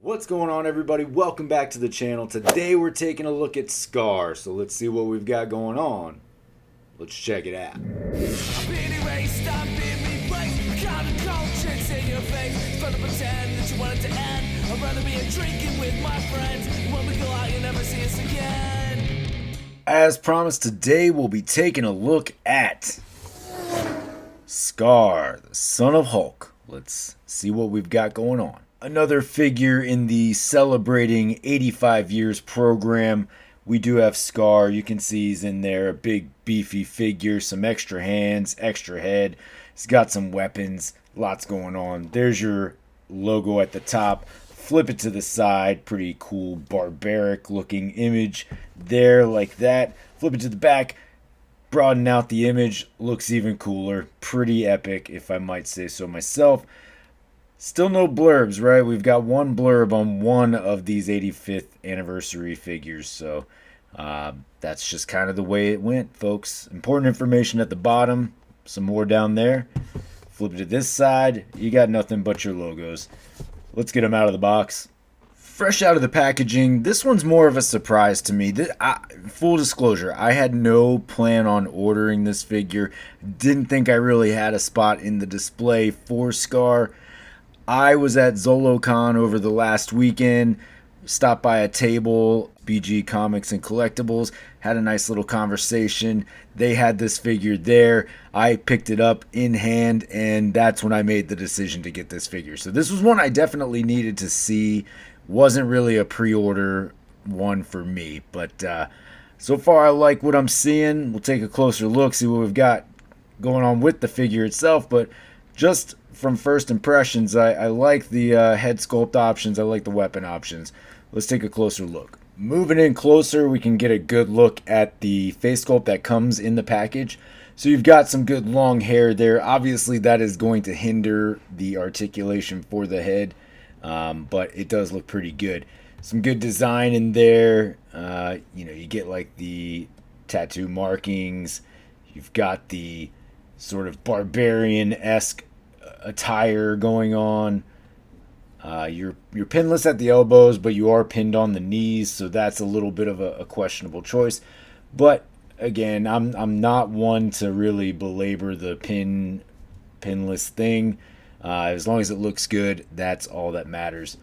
What's going on, everybody? Welcome back to the channel. Today we're taking a look at Skaar, so let's see what we've got going on. Let's check it out. As promised, today we'll be taking a look at Skaar, the son of Hulk. Let's see what we've got going on. Another figure in the celebrating 85 years program. We do have Skaar. You can see he's in there, a big beefy figure, some extra hands, extra head. He's got some weapons, lots going on. There's your logo at the top. Flip it to the side, pretty cool barbaric looking image there like that. Flip it to the back, broaden out the image, looks even cooler. Pretty epic, if I might say so myself. Still no blurbs, right? We've got one blurb on one of these 85th anniversary figures, so that's just kind of the way it went, folks. Important information at the bottom, some more down there. Flip it to this side, you got nothing but your logos. Let's get them out of the box. Fresh out of the packaging, this one's more of a surprise to me. Full disclosure, I had no plan on ordering this figure. Didn't think I really had a spot in the display for Skaar. I was at ZoloCon over the last weekend, stopped by a table, BG Comics and Collectibles, had a nice little conversation. They had this figure there. I picked it up in hand, and that's when I made the decision to get this figure. So this was one I definitely needed to see. Wasn't really a pre-order one for me, but so far I like what I'm seeing. We'll take a closer look, see what we've got going on with the figure itself, but just from first impressions, I like the head sculpt options. I like the weapon options. Let's take a closer look. Moving in closer, we can get a good look at the face sculpt that comes in the package. So you've got some good long hair there. Obviously, that is going to hinder the articulation for the head, but it does look pretty good. Some good design in there. You get like the tattoo markings. You've got the sort of barbarian-esque attire going on. You're pinless at the elbows, but you are pinned on the knees, so that's a little bit of a questionable choice. But again, I'm not one to really belabor the pinless thing. As long as it looks good, that's all that matters.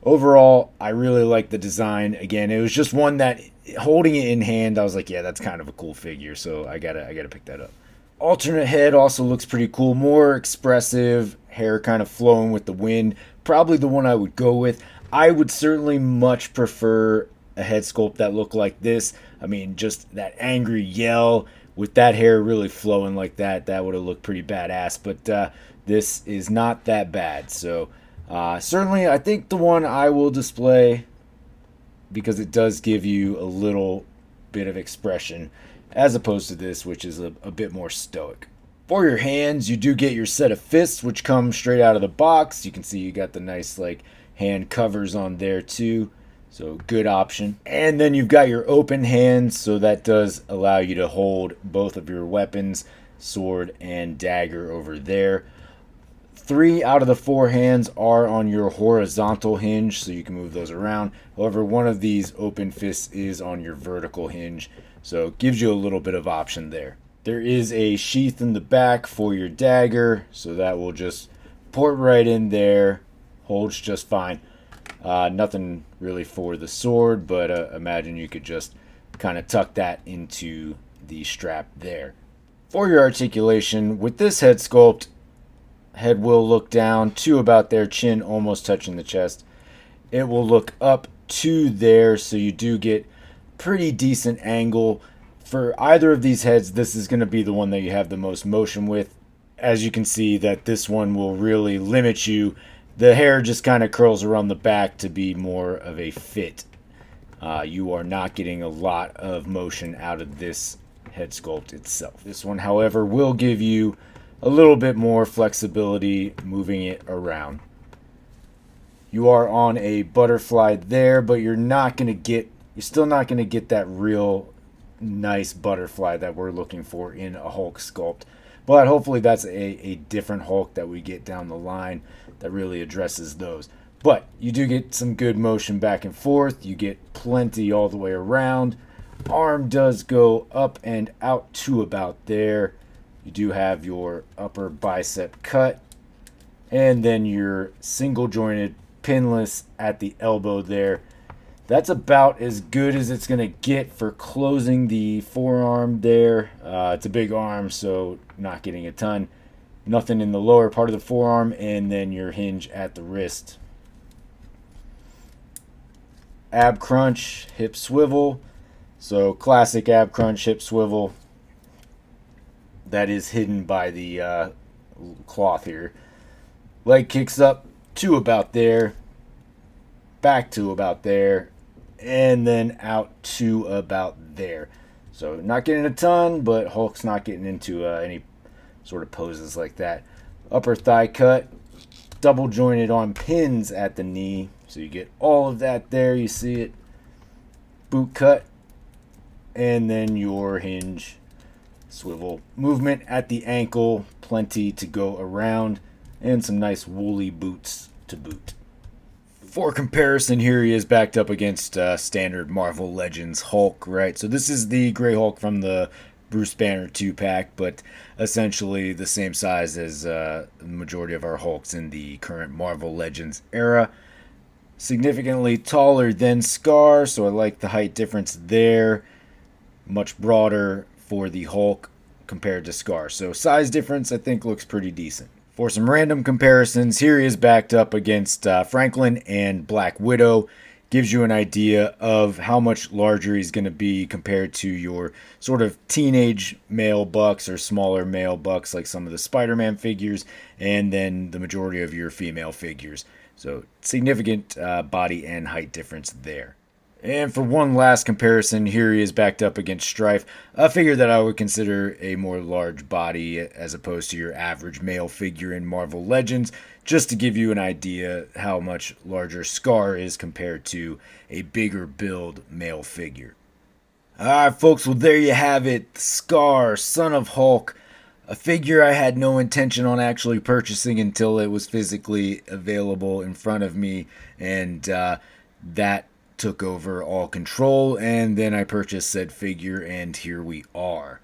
Overall, I really like the design. Again, it was just one that, holding it in hand, I was like, yeah, that's kind of a cool figure, so I gotta pick that up. Alternate head also looks pretty cool, more expressive, hair kind of flowing with the wind. Probably the one I would go with. I would certainly much prefer a head sculpt that looked like this. I mean, just that angry yell with that hair really flowing like that would have looked pretty badass. But this is not that bad. So certainly I think the one I will display, because it does give you a little bit of expression, as opposed to this, which is a bit more stoic. For your hands, you do get your set of fists, which come straight out of the box. You can see you got the nice like hand covers on there too, so good option. And then you've got your open hands, so that does allow you to hold both of your weapons, sword and dagger over there. 3 out of the 4 hands are on your horizontal hinge, so you can move those around. However, one of these open fists is on your vertical hinge, so it gives you a little bit of option there. There is a sheath in the back for your dagger, so that will just port right in there, holds just fine. Nothing really for the sword, but imagine you could just kind of tuck that into the strap there. For your articulation, with this head sculpt, head will look down to about their chin, almost touching the chest. It will look up to there, so you do get pretty decent angle. For either of these heads, this is going to be the one that you have the most motion with. As you can see, that this one will really limit you. The hair just kind of curls around the back to be more of a fit. You are not getting a lot of motion out of this head sculpt itself. This one, however, will give you a little bit more flexibility moving it around. You are on a butterfly there, but you're still not going to get that real nice butterfly that we're looking for in a Hulk sculpt. But hopefully that's a different Hulk that we get down the line that really addresses those. But you do get some good motion back and forth. You get plenty all the way around. Arm does go up and out to about there. You do have your upper bicep cut. And then your single jointed pinless at the elbow there. That's about as good as it's going to get for closing the forearm there. It's a big arm, so not getting a ton. Nothing in the lower part of the forearm, and then your hinge at the wrist. Ab crunch, hip swivel. So classic ab crunch, hip swivel. That is hidden by the cloth here. Leg kicks up to about there. Back to about there. And then out to about there. So not getting a ton, but Hulk's not getting into any sort of poses like that. Upper thigh cut. Double jointed on pins at the knee. So you get all of that there. You see it. Boot cut. And then your hinge swivel movement at the ankle. Plenty to go around. And some nice woolly boots to boot. For comparison, here he is backed up against standard Marvel Legends Hulk, right? So this is the Grey Hulk from the Bruce Banner 2-pack, but essentially the same size as the majority of our Hulks in the current Marvel Legends era. Significantly taller than Skaar, so I like the height difference there. Much broader for the Hulk compared to Skaar. So size difference I think looks pretty decent. For some random comparisons, here he is backed up against Franklin and Black Widow. Gives you an idea of how much larger he's going to be compared to your sort of teenage male bucks or smaller male bucks like some of the Spider-Man figures, and then the majority of your female figures. So significant body and height difference there. And for one last comparison, here he is backed up against Strife, a figure that I would consider a more large body as opposed to your average male figure in Marvel Legends, just to give you an idea how much larger Skaar is compared to a bigger build male figure. Alright folks, well there you have it, Skaar, Son of Hulk, a figure I had no intention on actually purchasing until it was physically available in front of me, and that took over all control, and then I purchased said figure, and here we are.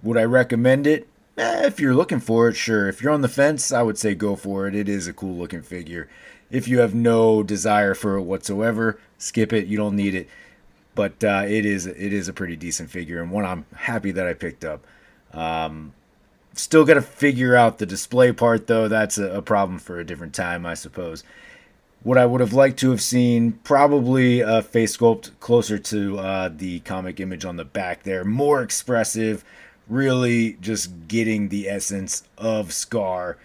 Would I recommend it? If you're looking for it, sure. If you're on the fence, I would say go for it. It is a cool looking figure. If you have no desire for it whatsoever, skip it. You don't need it. But it is a pretty decent figure, and one I'm happy that I picked up. Still got to figure out the display part, though. That's a problem for a different time, I suppose. What I would have liked to have seen, probably a face sculpt closer to the comic image on the back there. More expressive, really just getting the essence of Skaar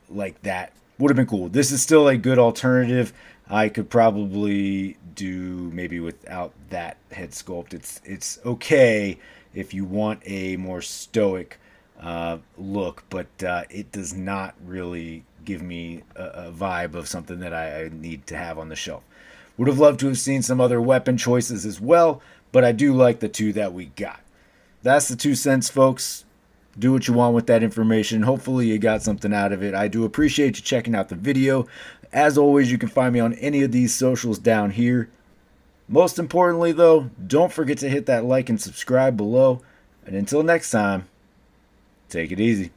like that. Would have been cool. This is still a good alternative. I could probably do maybe without that head sculpt. It's okay if you want a more stoic look, but it does not really give me a vibe of something that I need to have on the shelf. Would have loved to have seen some other weapon choices as well, but I do like the two that we got. That's the 2 cents, folks. Do what you want with that information. Hopefully you got something out of it. I do appreciate you checking out the video. As always, you can find me on any of these socials down here. Most importantly, though, don't forget to hit that like and subscribe below. And until next time, take it easy.